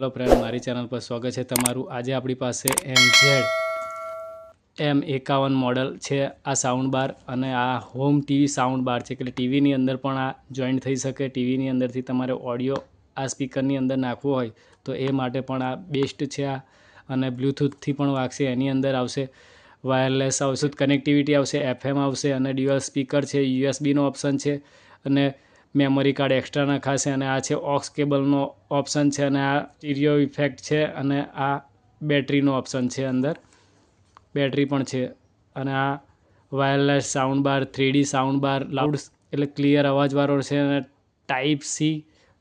Hello friend, मारी channel पर स्वागत है तमारू। आज अपनी पास M51 मॉडल है। आ साउंड बार अने आ होम टीवी साउंड बार है कि टीवी नी अंदर पण आ जॉइंट थई सके। टीवी नी अंदर थी तमारे ऑडियो आ स्पीकर नी अंदर नाखवो होय तो ए माटे पण आ बेस्ट है। आ अने ब्लूटूथ थी पण वागशे, एनी अंदर आवशे, वायरलेस आवशे, कनेक्टिविटी आवशे, FM आवशे अने ड्युअल स्पीकर है। USB नो ऑप्शन है अने मेमोरी कार्ड एक्स्ट्रा नखाशे अने आ छे ऑक्स केबलनो ऑप्शन है अने आ स्टीरियो इफेक्ट है अने आ बेटरीनो ऑप्शन है। अंदर बेटरी पण है अने आ wireless sound bar, 3D sound bar, loud एटले क्लियर अवाजवाळो छे अने type C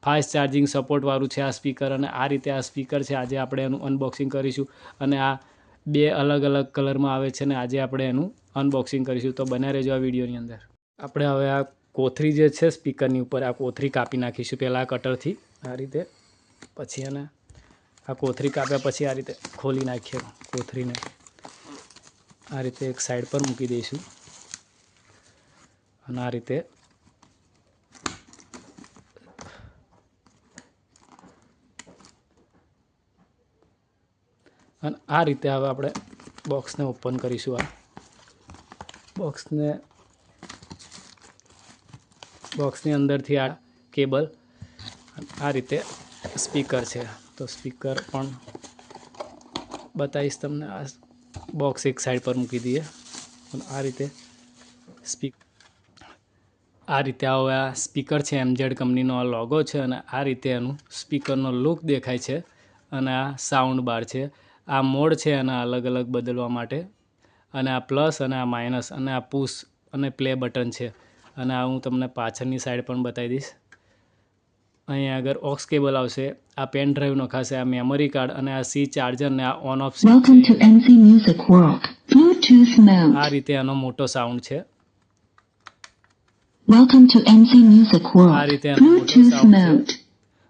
fast charging support वाळुं छे आ स्पीकर। अने आ रीते आ स्पीकर है। आज आपणे एनुं अनबॉक्सिंग करीशुं अने आ बे अलग अलग कलर में आवे छे अने आज आपणे एनुं अनबॉक्सिंग करीशुं। तो बने रहेजो आ विडियोनी अंदर। आपणे हवे आ कोथरी जे छे स्पीकरनी उपर आ कोथरी कापी नाखीशुं पहेला कटरथी आ रीते। पछी एने आ कोथरी काप्या पछी आ रीते खोली नाखीए कोथरीने। आ रीते एक साइड पर मूकी दईशुं अने आ रीते अने आ रीते हवे आपणे बॉक्सने ओपन करीशुं। आ बॉक्सनी अंदरथी आ केबल आ रीते स्पीकर है। तो स्पीकर पण बताईश तमने। आ बॉक्स एक साइड पर मूकी दीए। आ रीते आ रीते हवे आ स्पीकर है। MZ कंपनीनो आ लोगो है अने आ रीते एनुं स्पीकरनो लुक देखाय छे। अने आ साउंड बार है। आ मोड है एना अलग अलग बदलवा माटे अने आ प्लस अने आ माइनस अने आ पुश अने प्ले बटन है। अने आ हूँ तमने पाछळनी साइड पण बताई दईश। अहीं आगर ऑक्स केबल आवशे, आ पेन ड्राइव नखाशे, आ मेमोरी कार्ड अने आ C चार्जर ने आ on off switch Welcome to NC Music World. Bluetooth mode. आ रीते आनो मोटो साउंड है। Welcome to NC Music आ World. रीते आनो मोटो Bluetooth साउंड है। mode.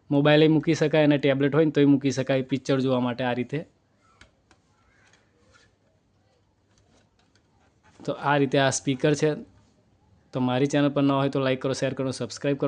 मोबाइल मूकी शकाय अने टेब्लेट होय तोय मूकी शकाय पिक्चर जोवा माटे। आ रीते तो आ रीते आ स्पीकर है। तो मारी चैनल पर न होय तो लाइक करो, शेर करो, सब्सक्राइब करो।